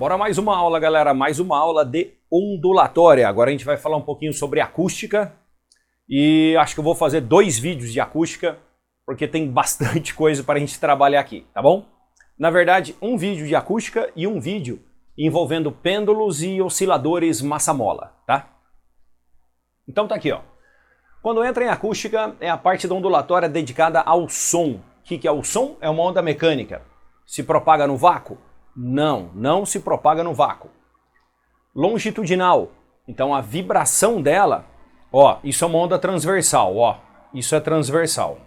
Bora mais uma aula, galera, mais uma aula de ondulatória. Agora a gente vai falar um pouquinho sobre acústica e acho que eu vou fazer 2 vídeos de acústica porque tem bastante coisa para a gente trabalhar aqui, tá bom? Na verdade, um vídeo de acústica e um vídeo envolvendo pêndulos e osciladores massa-mola, tá? Então tá aqui, ó. Quando entra em acústica, é a parte da ondulatória dedicada ao som. O que é o som? É uma onda mecânica. Se propaga no vácuo? Não se propaga no vácuo. Longitudinal. Então a vibração dela, ó, isso é uma onda transversal, ó. Isso é transversal.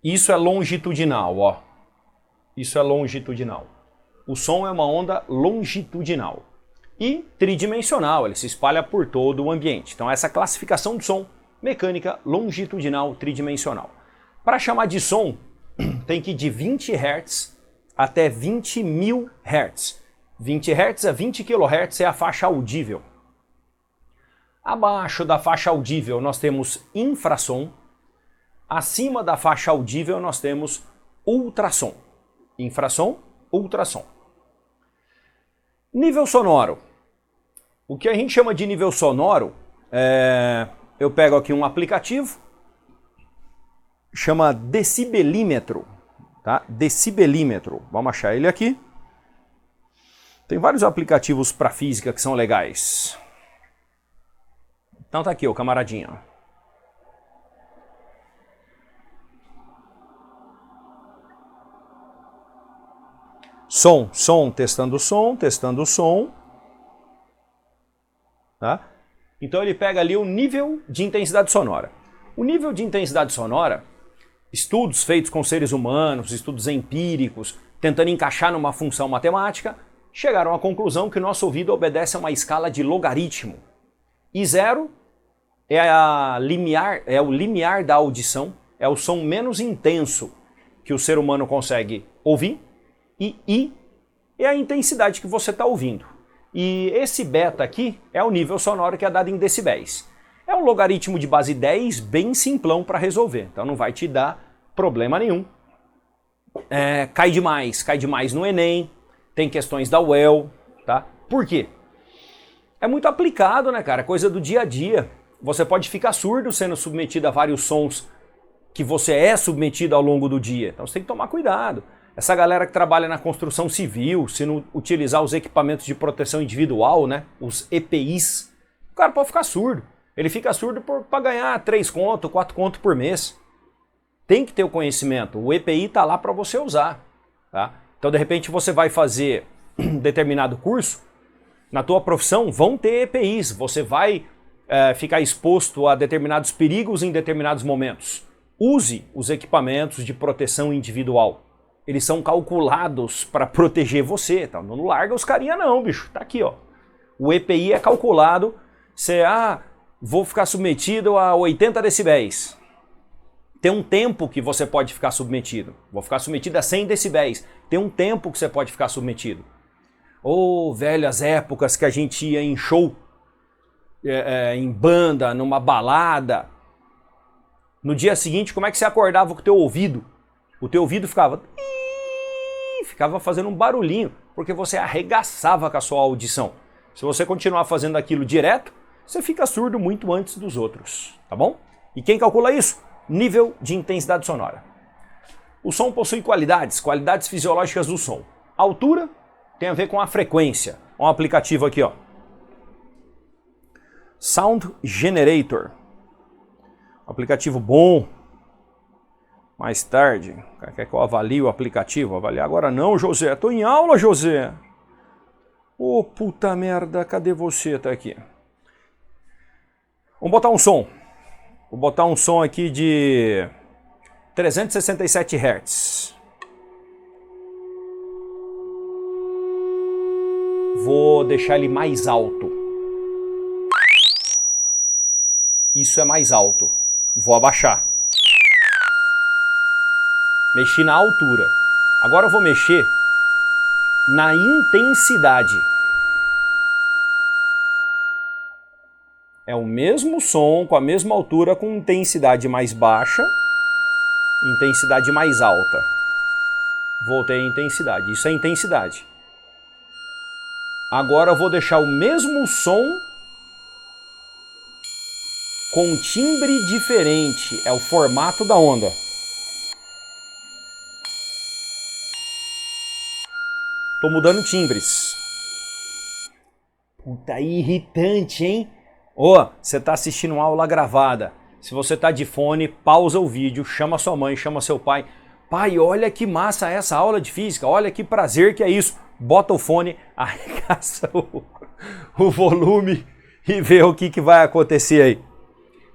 Isso é longitudinal, ó. Isso é longitudinal. O som é uma onda longitudinal. E tridimensional, ele se espalha por todo o ambiente. Então essa classificação de som, mecânica, longitudinal, tridimensional. Para chamar de som, tem que ir de 20 Hz até 20.000 Hz. 20 Hz a 20 kHz é a faixa audível. Abaixo da faixa audível nós temos infrassom. Acima da faixa audível nós temos ultrassom. Infrassom, ultrassom. Nível sonoro. O que a gente chama de nível sonoro eu pego aqui um aplicativo, chama decibelímetro, tá? Decibelímetro. Vamos achar ele aqui. Tem vários aplicativos para física que são legais. Então tá aqui, ó, camaradinha. Som, testando o som. Tá? Então ele pega ali o nível de intensidade sonora. O nível de intensidade sonora, estudos feitos com seres humanos, estudos empíricos, tentando encaixar numa função matemática, chegaram à conclusão que o nosso ouvido obedece a uma escala de logaritmo. E 0 é o limiar da audição, é o som menos intenso que o ser humano consegue ouvir, e I é a intensidade que você está ouvindo. E esse beta aqui é o nível sonoro que é dado em decibéis. É um logaritmo de base 10 bem simplão para resolver, então não vai te dar problema nenhum. Cai demais no Enem, tem questões da UEL, tá? Por quê? É muito aplicado, né, cara? Coisa do dia a dia. Você pode ficar surdo sendo submetido a vários sons que você é submetido ao longo do dia. Então você tem que tomar cuidado. Essa galera que trabalha na construção civil, se não utilizar os equipamentos de proteção individual, né, os EPIs, o cara pode ficar surdo. Ele fica surdo para ganhar 3 conto, 4 conto por mês. Tem que ter o conhecimento. O EPI está lá para você usar. Tá? Então, de repente, você vai fazer determinado curso, na tua profissão vão ter EPIs. Você vai ficar exposto a determinados perigos em determinados momentos. Use os equipamentos de proteção individual. Eles são calculados para proteger você, tá? Não larga os carinha não, bicho. Tá aqui, ó. O EPI é calculado, você, vou ficar submetido a 80 decibéis. Tem um tempo que você pode ficar submetido. Vou ficar submetido a 100 decibéis. Tem um tempo que você pode ficar submetido. Velhas épocas que a gente ia em show, em banda, numa balada. No dia seguinte, como é que você acordava com o teu ouvido? O teu ouvido ficava fazendo um barulhinho, porque você arregaçava com a sua audição. Se você continuar fazendo aquilo direto, você fica surdo muito antes dos outros, tá bom? E quem calcula isso? Nível de intensidade sonora. O som possui qualidades fisiológicas do som. A altura tem a ver com a frequência. Um aplicativo aqui, ó. Sound Generator. Aplicativo bom. Mais tarde, quer que eu avalie o aplicativo? Avaliar agora não, José. Tô em aula, José. Puta merda, cadê você? Tá aqui. Vamos botar um som. Vou botar um som aqui de 367 Hz. Vou deixar ele mais alto. Isso é mais alto. Vou abaixar. Mexi na altura. Agora eu vou mexer na intensidade. É o mesmo som, com a mesma altura, com intensidade mais baixa, intensidade mais alta. Voltei a intensidade. Isso é intensidade. Agora eu vou deixar o mesmo som com um timbre diferente. É o formato da onda. Tô mudando timbres. Puta, irritante, hein? Ô, você tá assistindo uma aula gravada. Se você tá de fone, pausa o vídeo, chama sua mãe, chama seu pai. Pai, olha que massa essa aula de física, olha que prazer que é isso. Bota o fone, arregaça o volume e vê o que vai acontecer aí.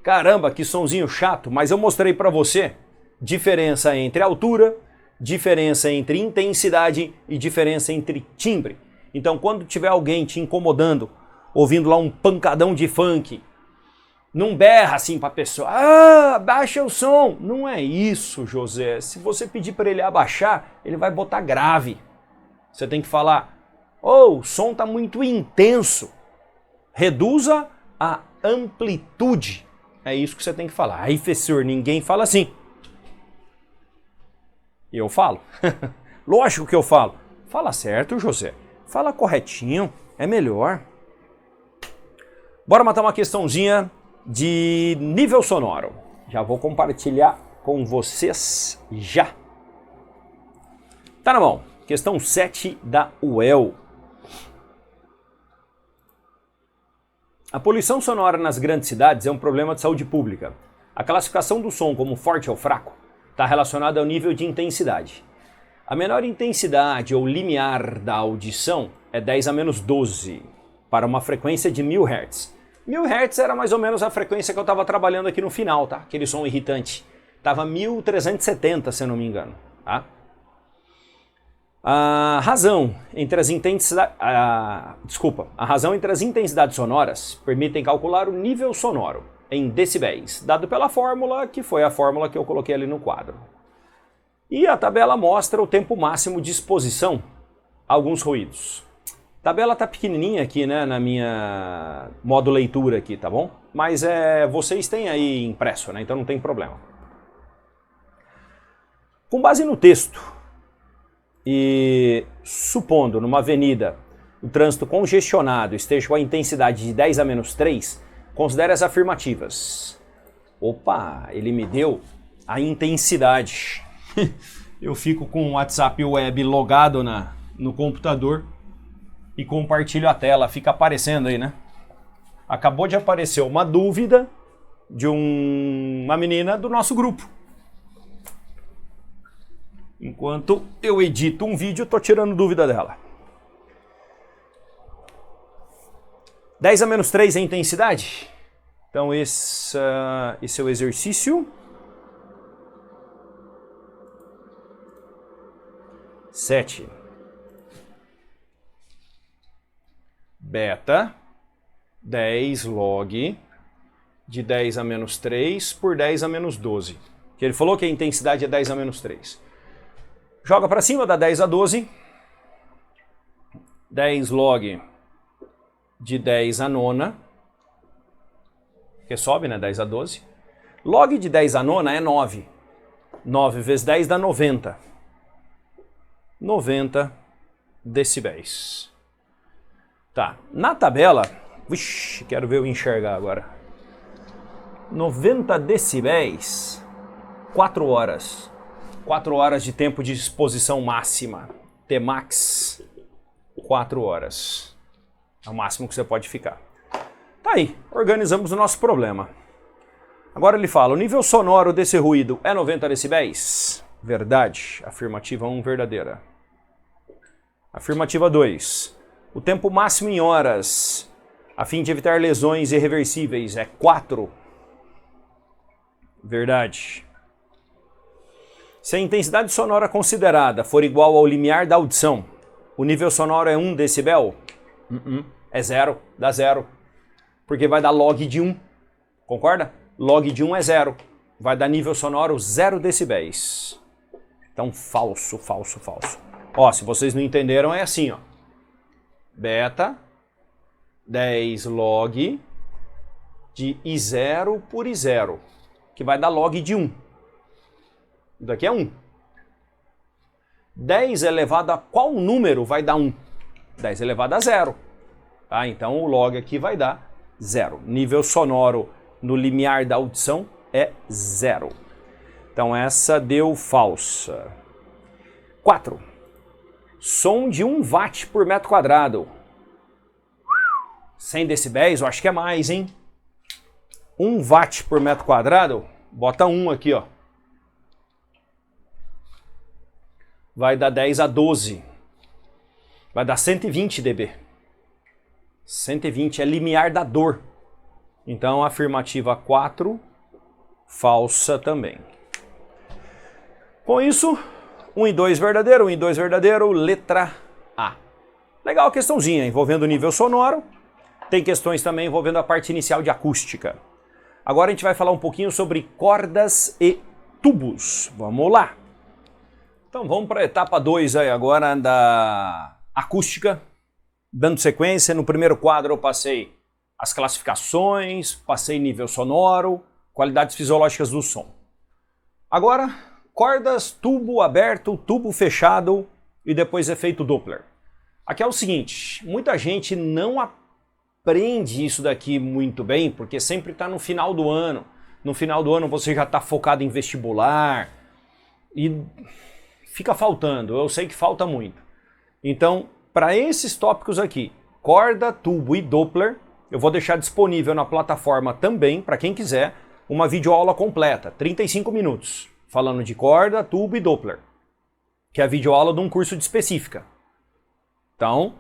Caramba, que sonzinho chato, mas eu mostrei pra você diferença entre altura, diferença entre intensidade e diferença entre timbre. Então quando tiver alguém te incomodando, ouvindo lá um pancadão de funk, não berra assim pra pessoa, baixa o som. Não é isso, José. Se você pedir para ele abaixar, ele vai botar grave. Você tem que falar, o som tá muito intenso. Reduza a amplitude. É isso que você tem que falar. Aí, professor, ninguém fala assim. Eu falo. Lógico que eu falo. Fala certo, José. Fala corretinho. É melhor. Bora matar uma questãozinha de nível sonoro. Já vou compartilhar com vocês já. Tá na mão. Questão 7 da UEL. A poluição sonora nas grandes cidades é um problema de saúde pública. A classificação do som como forte ou fraco está relacionada ao nível de intensidade. A menor intensidade ou limiar da audição é 10 a menos 12, para uma frequência de 1000 Hz. 1000 Hz era mais ou menos a frequência que eu estava trabalhando aqui no final, tá? Aquele som irritante. Estava 1370, se eu não me engano, tá? A razão entre as intensidades sonoras permitem calcular o nível sonoro em decibéis, dado pela fórmula, que foi a fórmula que eu coloquei ali no quadro. E a tabela mostra o tempo máximo de exposição a alguns ruídos. A tabela tá pequenininha aqui, né, na minha modo leitura aqui, tá bom? Mas vocês têm aí impresso, né, então não tem problema. Com base no texto, e supondo numa avenida o trânsito congestionado esteja com a intensidade de 10 a menos 3, considere as afirmativas. Opa, ele me deu a intensidade. Eu fico com o WhatsApp web logado no computador e compartilho a tela, fica aparecendo aí, né? Acabou de aparecer uma dúvida de uma menina do nosso grupo. Enquanto eu edito um vídeo, eu tô tirando dúvida dela. 10 a menos 3 é a intensidade? Então esse é o exercício. 7. Beta 10 log de 10 a menos 3 por 10 a menos 12. Que ele falou que a intensidade é 10 a menos 3. Joga para cima, dá 10 a 12. 10 log de 10 a nona. Que sobe, né? 10 a 12. Log de 10 a nona é 9. 9 vezes 10 dá 90. 90 decibéis. Tá. Na tabela... Vixe, quero ver eu enxergar agora. 90 decibéis, 4 horas. 4 horas de tempo de exposição máxima. Tmax, 4 horas. É o máximo que você pode ficar. Tá aí, organizamos o nosso problema. Agora ele fala, o nível sonoro desse ruído é 90 decibéis? Verdade. Afirmativa 1, verdadeira. Afirmativa 2. O tempo máximo em horas, a fim de evitar lesões irreversíveis, é 4. Verdade. Se a intensidade sonora considerada for igual ao limiar da audição, o nível sonoro é 1 decibel? É 0, dá 0. Porque vai dar log de 1, concorda? Log de 1 é 0, vai dar nível sonoro 0 decibéis. Então falso, falso, falso. Ó, se vocês não entenderam é assim, ó. Beta 10 log de I0 por I0, que vai dar log de 1. Isso daqui é 1. 10 elevado a qual número vai dar 1? 10 elevado a 0. Tá? Então o log aqui vai dar 0. Nível sonoro no limiar da audição é 0. Então essa deu falsa. 4. Som de 1 watt por metro quadrado. 100 decibéis, eu acho que é mais, hein? 1 watt por metro quadrado, bota 1 aqui, ó. Vai dar 10 a 12. Vai dar 120 dB. 120 é limiar da dor. Então, afirmativa 4, falsa também. Com isso, 1 e 2 verdadeiro, 1 e 2 verdadeiro, letra A. Legal a questãozinha, envolvendo o nível sonoro. Tem questões também envolvendo a parte inicial de acústica. Agora a gente vai falar um pouquinho sobre cordas e tubos. Vamos lá. Então vamos para a etapa 2 aí agora da acústica. Dando sequência, no primeiro quadro eu passei as classificações, passei nível sonoro, qualidades fisiológicas do som. Agora, cordas, tubo aberto, tubo fechado e depois efeito Doppler. Aqui é o seguinte, muita gente não aprende isso daqui muito bem, porque sempre está no final do ano. No final do ano você já está focado em vestibular e fica faltando, eu sei que falta muito. Então, para esses tópicos aqui, corda, tubo e Doppler, eu vou deixar disponível na plataforma também, para quem quiser, uma videoaula completa, 35 minutos, falando de corda, tubo e Doppler, que é a videoaula de um curso de específica. Então,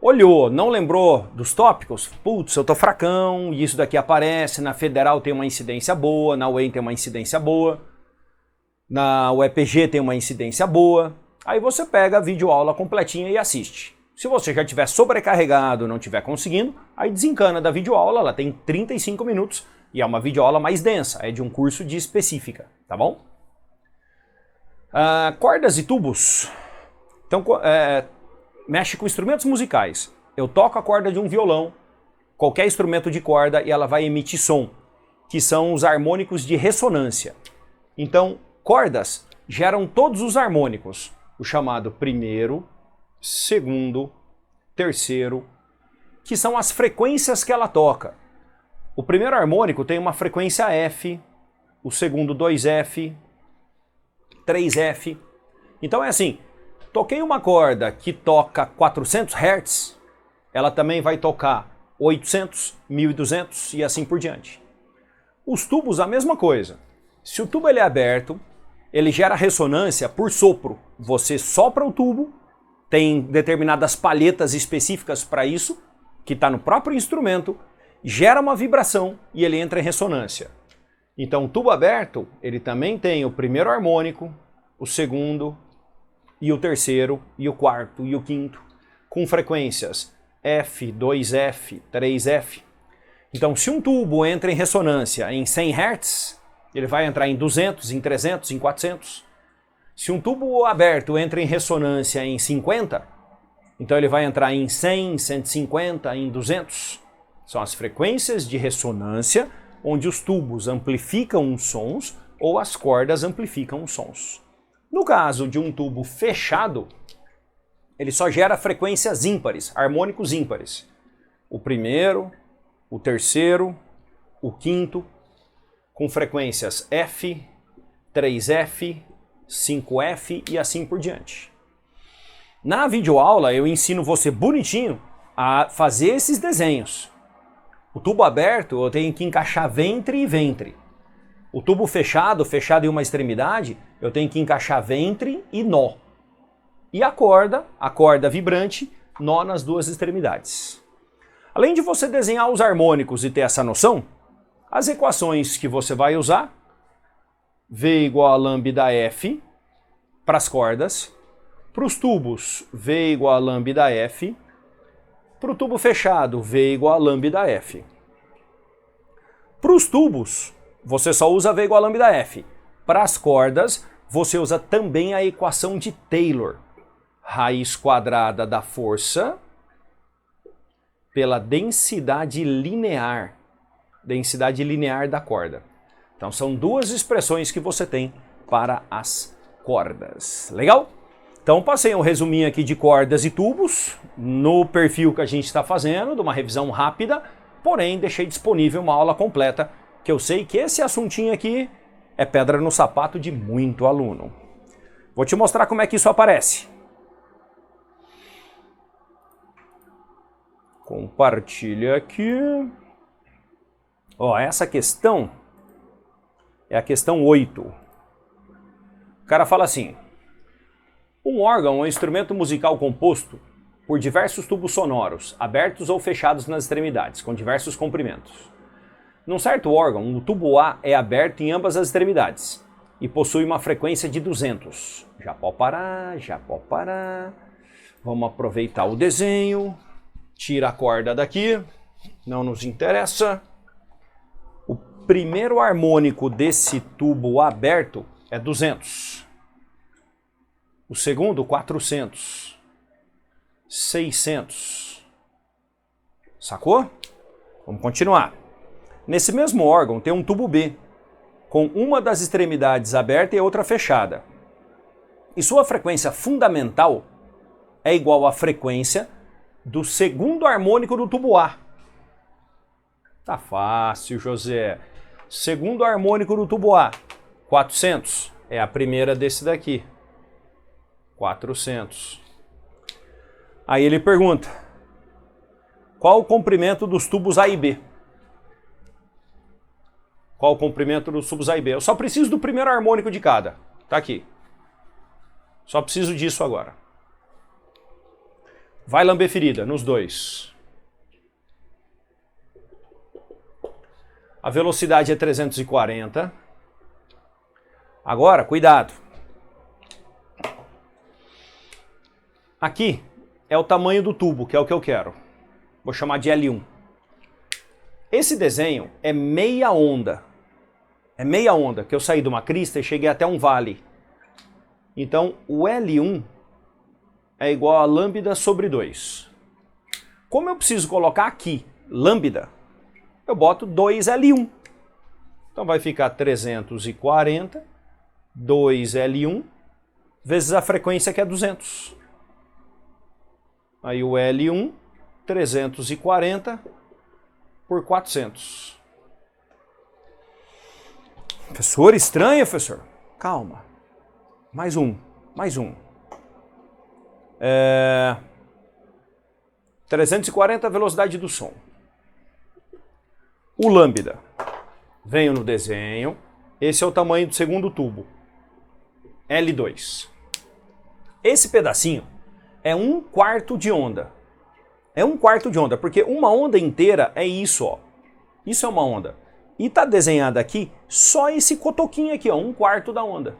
olhou, não lembrou dos tópicos? Putz, eu tô fracão, e isso daqui aparece, na Federal tem uma incidência boa, na UEM tem uma incidência boa, na UEPG tem uma incidência boa. Aí você pega a videoaula completinha e assiste. Se você já estiver sobrecarregado, não estiver conseguindo, aí desencana da videoaula, ela tem 35 minutos e é uma videoaula mais densa, é de um curso de específica, tá bom? Cordas e tubos. Então, mexe com instrumentos musicais. Eu toco a corda de um violão, qualquer instrumento de corda, e ela vai emitir som, que são os harmônicos de ressonância. Então, cordas geram todos os harmônicos, o chamado primeiro, segundo, terceiro, que são as frequências que ela toca. O primeiro harmônico tem uma frequência F, o segundo 2F, 3F. Então é assim, toquei uma corda que toca 400 Hz, ela também vai tocar 800, 1200 e assim por diante. Os tubos a mesma coisa. Se o tubo ele é aberto, ele gera ressonância por sopro. Você sopra o tubo, tem determinadas palhetas específicas para isso, que está no próprio instrumento, gera uma vibração e ele entra em ressonância. Então o tubo aberto, ele também tem o primeiro harmônico, o segundo, e o terceiro, e o quarto, e o quinto, com frequências F, 2F, 3F. Então se um tubo entra em ressonância em 100 Hz, ele vai entrar em 200, em 300, em 400. Se um tubo aberto entra em ressonância em 50, então ele vai entrar em 100, 150, em 200. São as frequências de ressonância onde os tubos amplificam os sons ou as cordas amplificam os sons. No caso de um tubo fechado, ele só gera frequências ímpares, harmônicos ímpares. O primeiro, o terceiro, o quinto, com frequências F, 3F, 5F e assim por diante. Na videoaula eu ensino você bonitinho a fazer esses desenhos. O tubo aberto eu tenho que encaixar ventre e ventre. O tubo fechado em uma extremidade, eu tenho que encaixar ventre e nó. E a corda vibrante, nó nas duas extremidades. Além de você desenhar os harmônicos e ter essa noção, as equações que você vai usar, V igual a lambda F para as cordas, para os tubos, V igual a lambda F, para o tubo fechado, V igual a lambda F. Para os tubos, você só usa V igual a lambda F. Para as cordas, você usa também a equação de Taylor. Raiz quadrada da força pela densidade linear da corda. Então são duas expressões que você tem para as cordas. Legal? Então passei um resuminho aqui de cordas e tubos no perfil que a gente está fazendo, de uma revisão rápida, porém deixei disponível uma aula completa, que eu sei que esse assuntinho aqui é pedra no sapato de muito aluno. Vou te mostrar como é que isso aparece. Compartilha aqui. Ó, essa questão é a questão 8. O cara fala assim: um órgão é um instrumento musical composto por diversos tubos sonoros, abertos ou fechados nas extremidades, com diversos comprimentos. Num certo órgão, o tubo A é aberto em ambas as extremidades e possui uma frequência de 200. Já pode parar, já pode parar. Vamos aproveitar o desenho. Tira a corda daqui, não nos interessa. O primeiro harmônico desse tubo aberto é 200. O segundo, 400. 600. Sacou? Vamos continuar. Nesse mesmo órgão tem um tubo B, com uma das extremidades aberta e a outra fechada. E sua frequência fundamental é igual à frequência do segundo harmônico do tubo A. Tá fácil, José. Segundo harmônico do tubo A, 400. É a primeira desse daqui. 400. Aí ele pergunta: qual o comprimento dos tubos A e B? Qual o comprimento dos tubos A e B? Eu só preciso do primeiro harmônico de cada. Tá aqui. Só preciso disso agora. Vai lamber ferida nos dois. A velocidade é 340. Agora, cuidado. Aqui é o tamanho do tubo, que é o que eu quero. Vou chamar de L1. Esse desenho é meia onda. É meia onda, que eu saí de uma crista e cheguei até um vale. Então, o L1 é igual a lambda sobre 2. Como eu preciso colocar aqui lambda, eu boto 2L1. Então vai ficar 340, 2L1, vezes a frequência que é 200. Aí o L1, 340 por 400. Professor, estranho, professor. Calma. Mais um. 340 a velocidade do som. O lambda. Venho no desenho. Esse é o tamanho do segundo tubo. L2. Esse pedacinho é 1/4 de onda. É 1/4 de onda, porque uma onda inteira é isso, ó. Isso é uma onda. E tá desenhado aqui só esse cotoquinho aqui, ó, 1/4 da onda.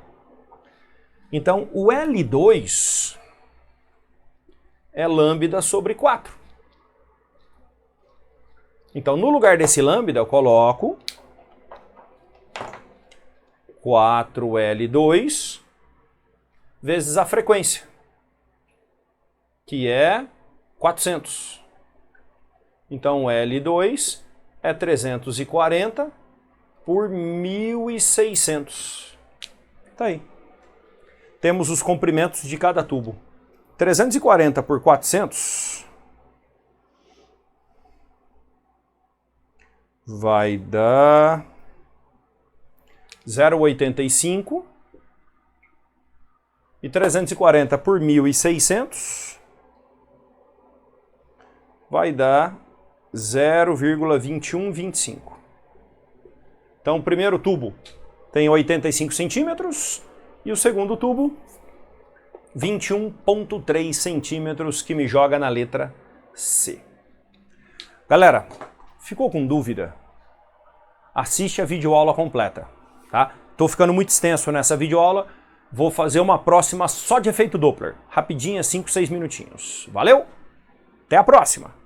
Então, o L2 é lambda sobre 4. Então, no lugar desse lambda, eu coloco 4L2 vezes a frequência, que é 400. Então, L2 é 340 por 1.600. Tá aí. Temos os comprimentos de cada tubo. 340 por 400 vai dar 0,85. E 340 por 1.600 vai dar 0,2125. Então o primeiro tubo tem 85 centímetros e o segundo tubo 21,3 centímetros, que me joga na letra C. Galera, ficou com dúvida? Assiste a videoaula completa, tá? Tô ficando muito extenso nessa videoaula, vou fazer uma próxima só de efeito Doppler, rapidinha, 5, 6 minutinhos. Valeu? Até a próxima!